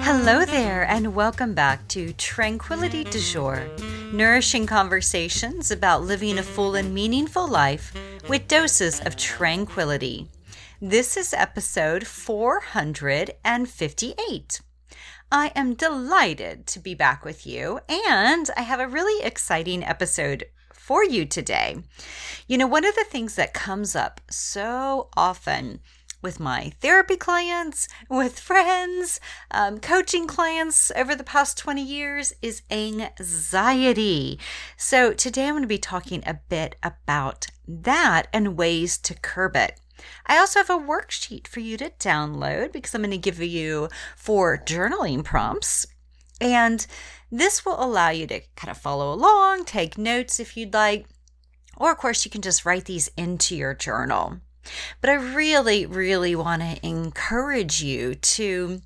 Hello there, and welcome back to Tranquility du Jour, nourishing conversations about living a full and meaningful life with doses of tranquility. This is episode 458. I am delighted to be back with you, and I have a really exciting episode for you today. One of the things that comes up so often with my therapy clients, with friends, coaching clients over the past 20 years is anxiety. So today I'm going to be talking a bit about that and ways to curb it. I also have a worksheet for you to download because I'm going to give you 4 journaling prompts. And this will allow you to kind of follow along, take notes if you'd like, or of course you can just write these into your journal. But I really, really want to encourage you to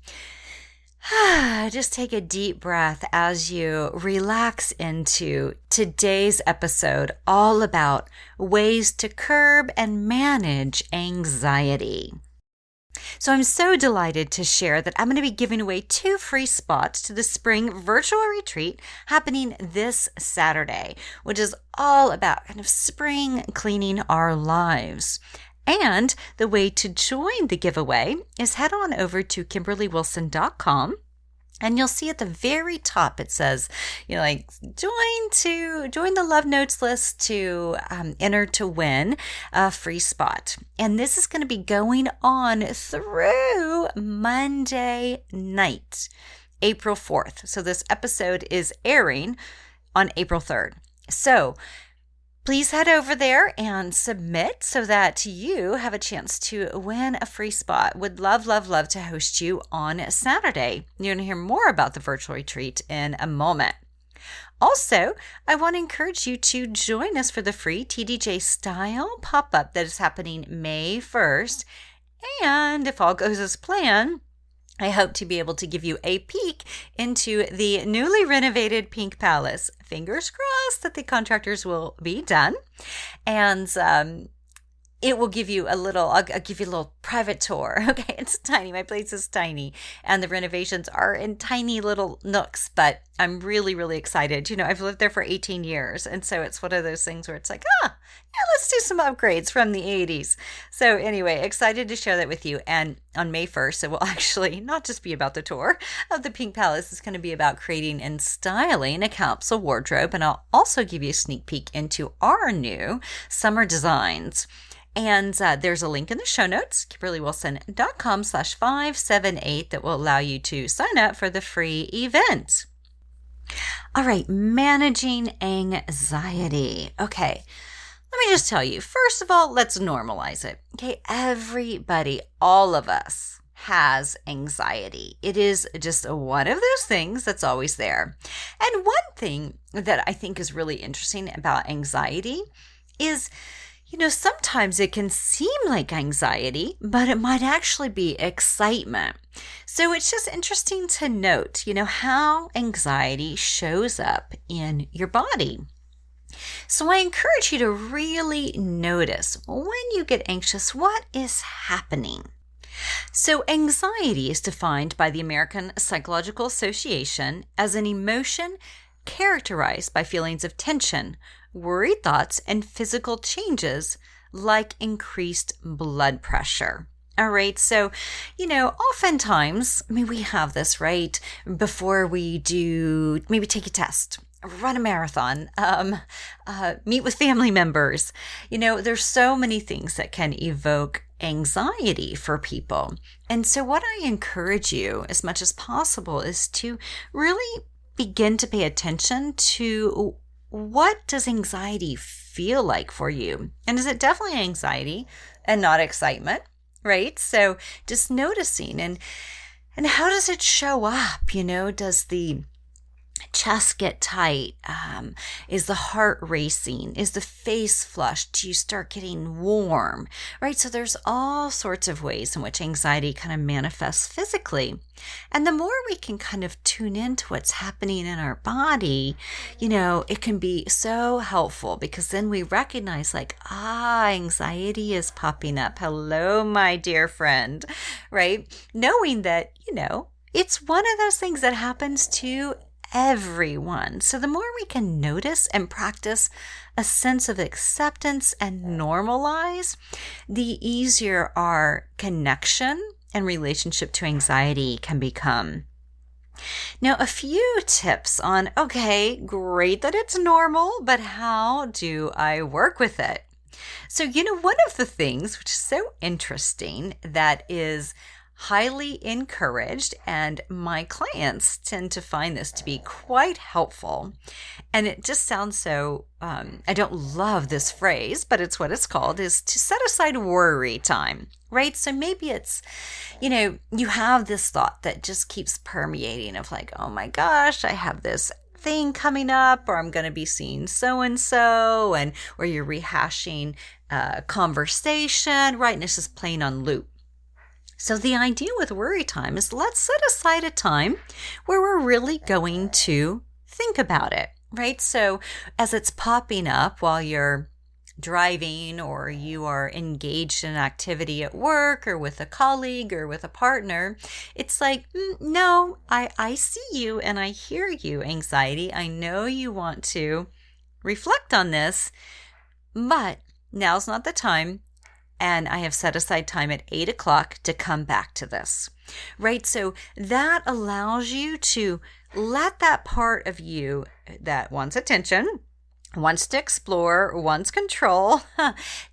just take a deep breath as you relax into today's episode, all about ways to curb and manage anxiety. So I'm so delighted to share that I'm going to be giving away 2 free spots to the spring virtual retreat happening this Saturday, which is all about kind of spring cleaning our lives. And the way to join the giveaway is head on over to KimberlyWilson.com, and you'll see at the very top it says, join the Love Notes list to enter to win a free spot. And this is going to be going on through Monday night, April 4th. So this episode is airing on April 3rd. So please head over there and submit so that you have a chance to win a free spot. Would love, love, love to host you on Saturday. You're going to hear more about the virtual retreat in a moment. Also, I want to encourage you to join us for the free TDJ Style pop-up that is happening May 1st. And if all goes as planned, I hope to be able to give you a peek into the newly renovated Pink Palace. Fingers crossed that the contractors will be done. And it will give you I'll give you a little private tour. Okay, it's tiny. My place is tiny. And the renovations are in tiny little nooks, but I'm really, really excited. I've lived there for 18 years. And so it's one of those things where it's like, let's do some upgrades from the 80s. So anyway, excited to share that with you. And on May 1st, it will actually not just be about the tour of the Pink Palace. It's going to be about creating and styling a capsule wardrobe. And I'll also give you a sneak peek into our new summer designs. And there's a link in the show notes, KimberlyWilson.com/578, that will allow you to sign up for the free event. All right, managing anxiety. Okay, let me just tell you, first of all, let's normalize it. Okay, everybody, all of us has anxiety. It is just one of those things that's always there. And one thing that I think is really interesting about anxiety is, sometimes it can seem like anxiety, but it might actually be excitement. So it's just interesting to note, how anxiety shows up in your body. So I encourage you to really notice when you get anxious, what is happening? So anxiety is defined by the American Psychological Association as an emotion characterized by feelings of tension, worried thoughts, and physical changes like increased blood pressure. All right. So, oftentimes, we have this, right? Before we do, maybe take a test, run a marathon, meet with family members. There's so many things that can evoke anxiety for people. And so what I encourage you as much as possible is to really begin to pay attention to what does anxiety feel like for you? And is it definitely anxiety and not excitement, right? So just noticing and how does it show up? Does the chest get tight? Is the heart racing? Is the face flushed? Do you start getting warm? Right? So there's all sorts of ways in which anxiety kind of manifests physically. And the more we can kind of tune into what's happening in our body, it can be so helpful, because then we recognize anxiety is popping up. Hello, my dear friend, right? Knowing that, it's one of those things that happens to everyone. So the more we can notice and practice a sense of acceptance and normalize, the easier our connection and relationship to anxiety can become. Now, a few tips on, okay, great that it's normal, but how do I work with it? So, one of the things which is so interesting that is highly encouraged, and my clients tend to find this to be quite helpful. And it just sounds so, I don't love this phrase, but it's what it's called, is to set aside worry time, right? So maybe it's, you have this thought that just keeps permeating of oh my gosh, I have this thing coming up, or I'm going to be seeing so-and-so, or you're rehashing a conversation, right? And it's just playing on loop. So the idea with worry time is, let's set aside a time where we're really going to think about it, right? So as it's popping up while you're driving, or you are engaged in an activity at work or with a colleague or with a partner, it's no, I see you and I hear you, anxiety. I know you want to reflect on this, but now's not the time. And I have set aside time at 8 o'clock to come back to this, right? So that allows you to let that part of you that wants attention, wants to explore, wants control,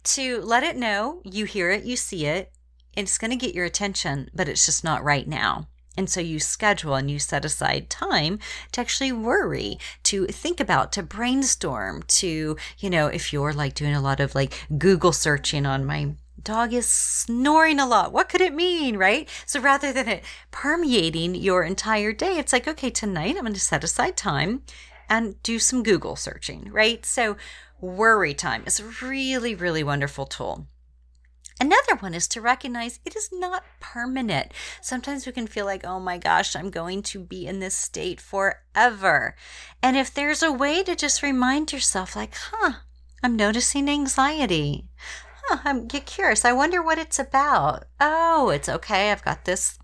to let it know you hear it, you see it, and it's going to get your attention, but it's just not right now. And so you schedule and you set aside time to actually worry, to think about, to brainstorm, to, if you're doing a lot of Google searching on, my dog is snoring a lot, what could it mean, right? So rather than it permeating your entire day, it's okay, tonight I'm going to set aside time and do some Google searching, right? So worry time is a really, really wonderful tool. Another one is to recognize it is not permanent. Sometimes we can feel oh my gosh, I'm going to be in this state forever. And if there's a way to just remind yourself I'm noticing anxiety. I'm curious. I wonder what it's about. Oh, it's okay. I've got this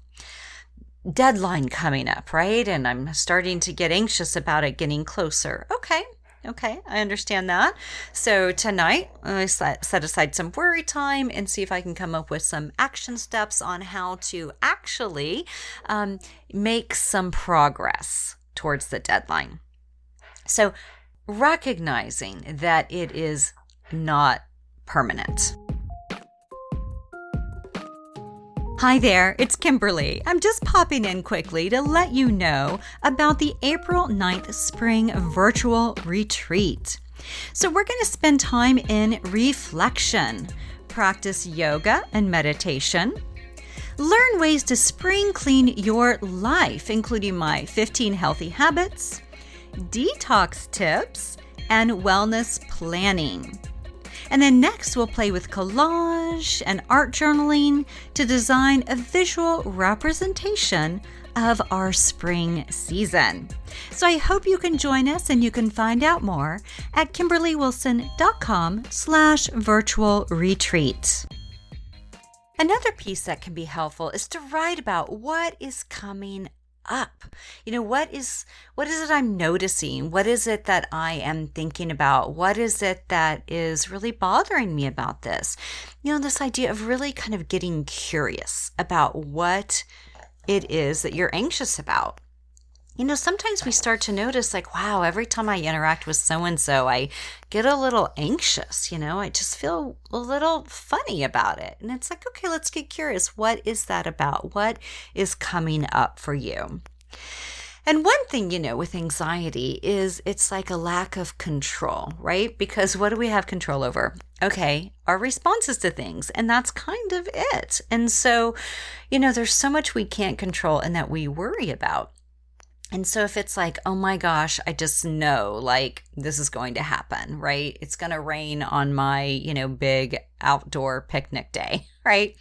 deadline coming up, right? And I'm starting to get anxious about it getting closer. Okay, I understand that. So tonight, I set aside some worry time and see if I can come up with some action steps on how to actually make some progress towards the deadline. So recognizing that it is not permanent. Hi there, it's Kimberly. I'm just popping in quickly to let you know about the April 9th Spring Virtual Retreat. So we're going to spend time in reflection, practice yoga and meditation, learn ways to spring clean your life, including my 15 healthy habits, detox tips, and wellness planning. And then next, we'll play with collage and art journaling to design a visual representation of our spring season. So I hope you can join us, and you can find out more at kimberlywilson.com/virtual retreat. Another piece that can be helpful is to write about what is coming up. What is it I'm noticing? What is it that I am thinking about? What is it that is really bothering me about this? This idea of really kind of getting curious about what it is that you're anxious about. Sometimes we start to notice wow, every time I interact with so-and-so, I get a little anxious, I just feel a little funny about it. And it's okay, let's get curious. What is that about? What is coming up for you? And one thing, with anxiety is it's a lack of control, right? Because what do we have control over? Okay, our responses to things, and that's kind of it. And so, there's so much we can't control and that we worry about. And so if it's like, oh my gosh, I just know like this is going to happen, right? It's going to rain on my, big outdoor picnic day, right?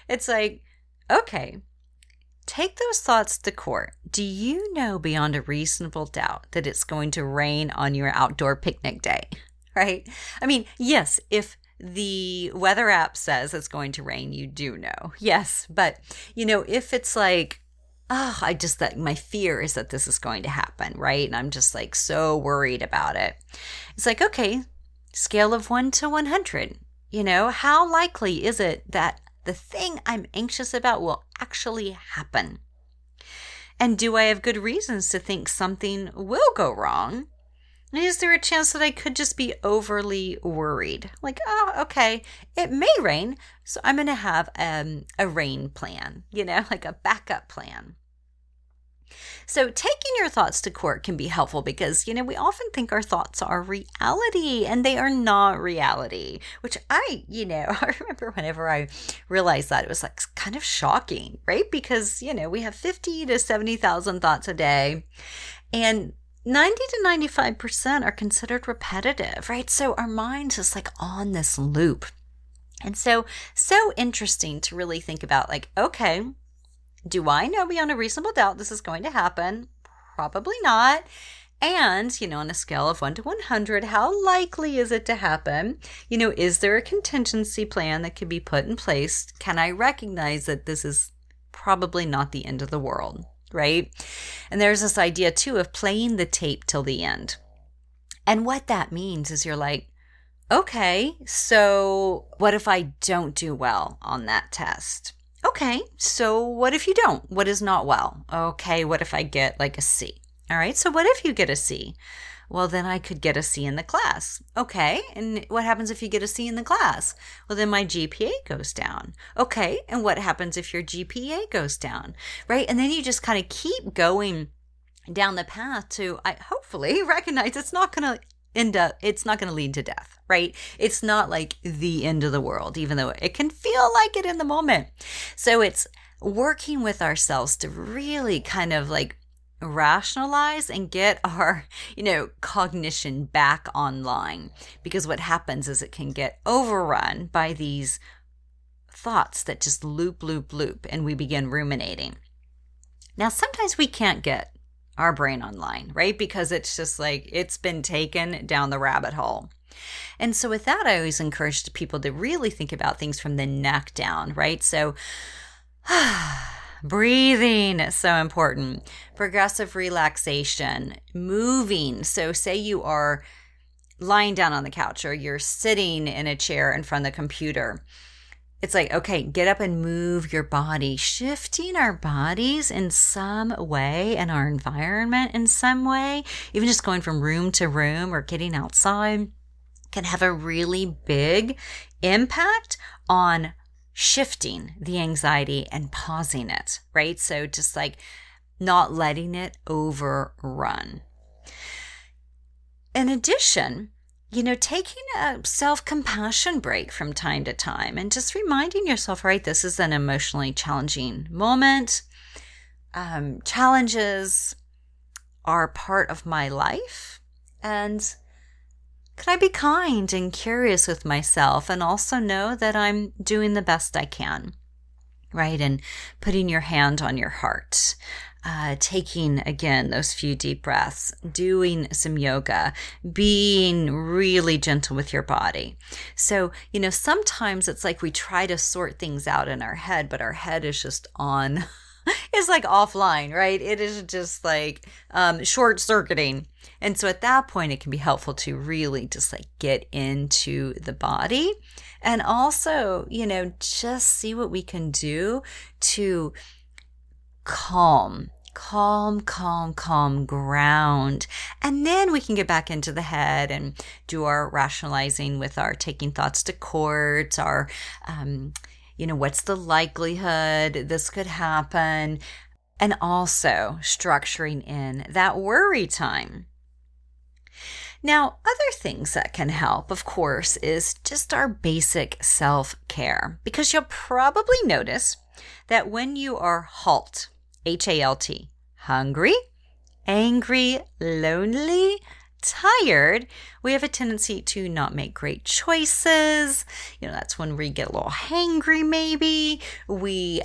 It's like, okay, take those thoughts to court. Do you know beyond a reasonable doubt that it's going to rain on your outdoor picnic day, right? I mean, yes, if the weather app says it's going to rain, you do know. Yes, but if it's like, oh, that my fear is that this is going to happen, right? And I'm just like so worried about it. It's like, okay, scale of 1 to 100. How likely is it that the thing I'm anxious about will actually happen? And do I have good reasons to think something will go wrong? And is there a chance that I could just be overly worried? Like, oh, okay, it may rain, so I'm going to have a rain plan, like a backup plan. So taking your thoughts to court can be helpful because, we often think our thoughts are reality and they are not reality, which I remember whenever I realized that, it was like kind of shocking, right? Because, we have 50 to 70,000 thoughts a day and 90 to 95% are considered repetitive, right? So our mind's just like on this loop. And so interesting to really think about like, okay, do I know beyond a reasonable doubt this is going to happen? Probably not. And, on a scale of 1 to 100, how likely is it to happen? Is there a contingency plan that could be put in place? Can I recognize that this is probably not the end of the world, right? And there's this idea too of playing the tape till the end. And what that means is you're like, okay, so what if I don't do well on that test? Okay, so what if you don't? What is not well? Okay, what if I get like a C? All right, so what if you get a C? Well, then I could get a C in the class. Okay, and what happens if you get a C in the class? Well, then my GPA goes down. Okay, and what happens if your GPA goes down? Right, and then you just kind of keep going down the path to, hopefully, recognize it's not going to lead to death, right? It's not like the end of the world, even though it can feel like it in the moment. So it's working with ourselves to really kind of like rationalize and get our, cognition back online. Because what happens is it can get overrun by these thoughts that just loop, and we begin ruminating. Now, sometimes we can't get our brain online, right? Because it's just like, it's been taken down the rabbit hole. And so with that, I always encourage people to really think about things from the neck down, right? So breathing is so important. Progressive relaxation, moving. So say you are lying down on the couch or you're sitting in a chair in front of the computer. It's like, okay, get up and move your body, shifting our bodies in some way and our environment in some way, even just going from room to room or getting outside can have a really big impact on shifting the anxiety and pausing it, right? So just like not letting it overrun. In addition, taking a self-compassion break from time to time and just reminding yourself, right, this is an emotionally challenging moment. Challenges are part of my life. And can I be kind and curious with myself and also know that I'm doing the best I can, right? And putting your hand on your heart. Taking, again, those few deep breaths, doing some yoga, being really gentle with your body. So, sometimes it's like we try to sort things out in our head, but our head is just on, it's like offline, right? It is just like short circuiting. And so at that point, it can be helpful to really just like get into the body and also, just see what we can do to calm, ground. And then we can get back into the head and do our rationalizing with our taking thoughts to court, our, what's the likelihood this could happen? And also structuring in that worry time. Now, other things that can help, of course, is just our basic self-care. Because you'll probably notice that when you are HALT, H-A-L-T, hungry, angry, lonely, tired, we have a tendency to not make great choices. That's when we get a little hangry maybe. We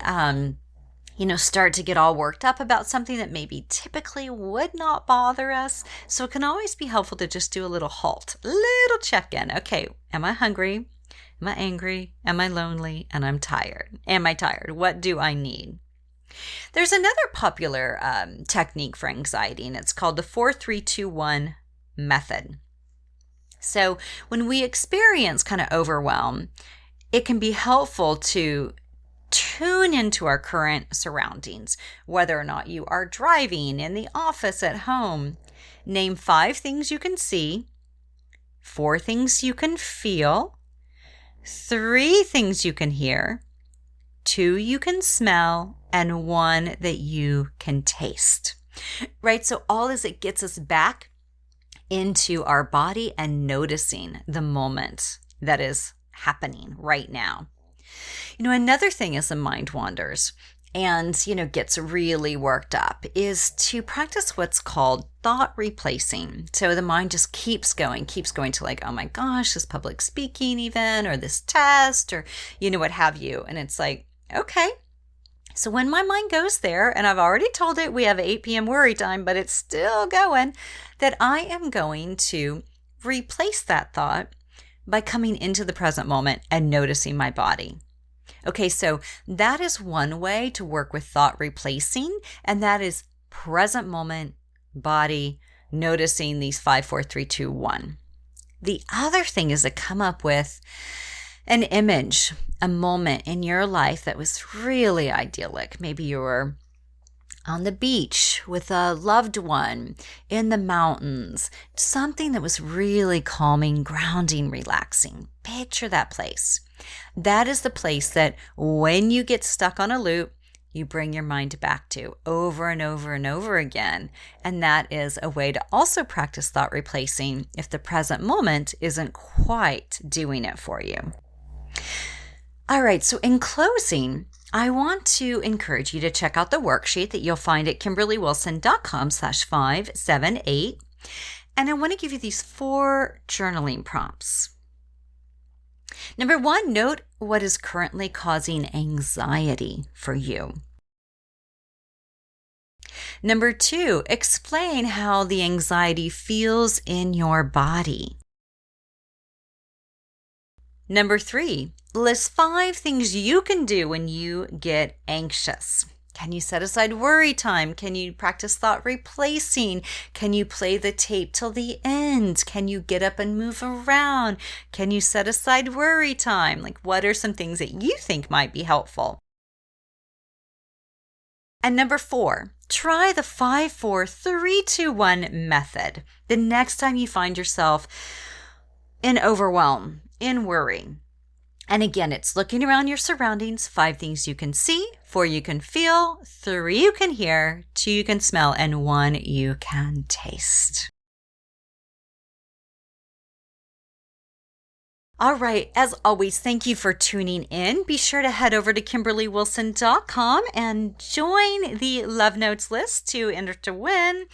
start to get all worked up about something that maybe typically would not bother us. So it can always be helpful to just do a little halt, a little check-in. Okay, am I hungry? Am I angry? Am I lonely? And I'm tired. Am I tired? What do I need? There's another popular technique for anxiety, and it's called the 4-3-2-1 method. So when we experience kind of overwhelm, it can be helpful to tune into our current surroundings, whether or not you are driving, in the office, at home. Name 5 things you can see, 4 things you can feel, 3 things you can hear, 2 you can smell, and 1 that you can taste. Right? So all this, it gets us back into our body and noticing the moment that is happening right now. Another thing as the mind wanders and, gets really worked up is to practice what's called thought replacing. So the mind just keeps going to like, oh my gosh, this public speaking event or this test or, what have you. And it's like, okay. So when my mind goes there, and I've already told it we have 8 p.m. worry time, but it's still going, that I am going to replace that thought by coming into the present moment and noticing my body. Okay, so that is one way to work with thought replacing, and that is present moment, body, noticing these 5, 4, 3, 2, 1. The other thing is to come up with an image, a moment in your life that was really idyllic. Maybe you were on the beach with a loved one, in the mountains, something that was really calming, grounding, relaxing. Picture that place. That is the place that when you get stuck on a loop, you bring your mind back to over and over and over again. And that is a way to also practice thought replacing if the present moment isn't quite doing it for you. All right, so in closing, I want to encourage you to check out the worksheet that you'll find at KimberlyWilson.com/578. And I want to give you these 4 journaling prompts. Number 1, note what is currently causing anxiety for you. Number 2, explain how the anxiety feels in your body. Number 3, list 5 things you can do when you get anxious. Can you set aside worry time? Can you practice thought replacing? Can you play the tape till the end? Can you get up and move around? Can you set aside worry time? Like, what are some things that you think might be helpful? And number 4, try the 5, 4, 3, 2, 1 method. The next time you find yourself in overwhelm, in worry. And again, it's looking around your surroundings, 5 things you can see, 4 you can feel, 3 you can hear, 2 you can smell, and 1 you can taste. All right, as always, thank you for tuning in. Be sure to head over to KimberlyWilson.com and join the Love Notes list to enter to win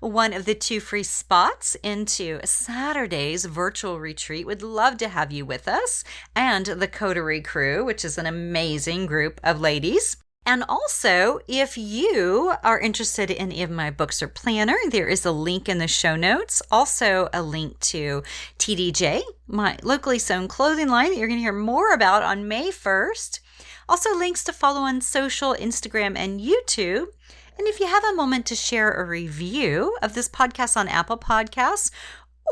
one of the 2 free spots into Saturday's virtual retreat. Would love to have you with us and the Coterie crew, which is an amazing group of ladies. And also, if you are interested in any of my books or planner, there is a link in the show notes. Also, a link to TDJ, my locally sewn clothing line that you're going to hear more about on May 1st. Also, links to follow on social, Instagram, and YouTube. And if you have a moment to share a review of this podcast on Apple Podcasts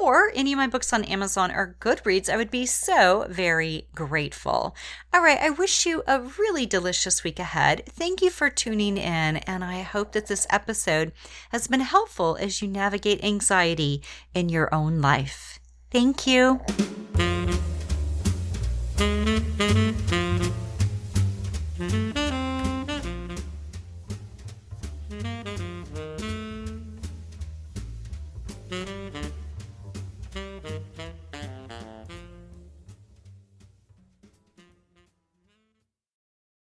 or any of my books on Amazon or Goodreads, I would be so very grateful. All right, I wish you a really delicious week ahead. Thank you for tuning in, and I hope that this episode has been helpful as you navigate anxiety in your own life. Thank you.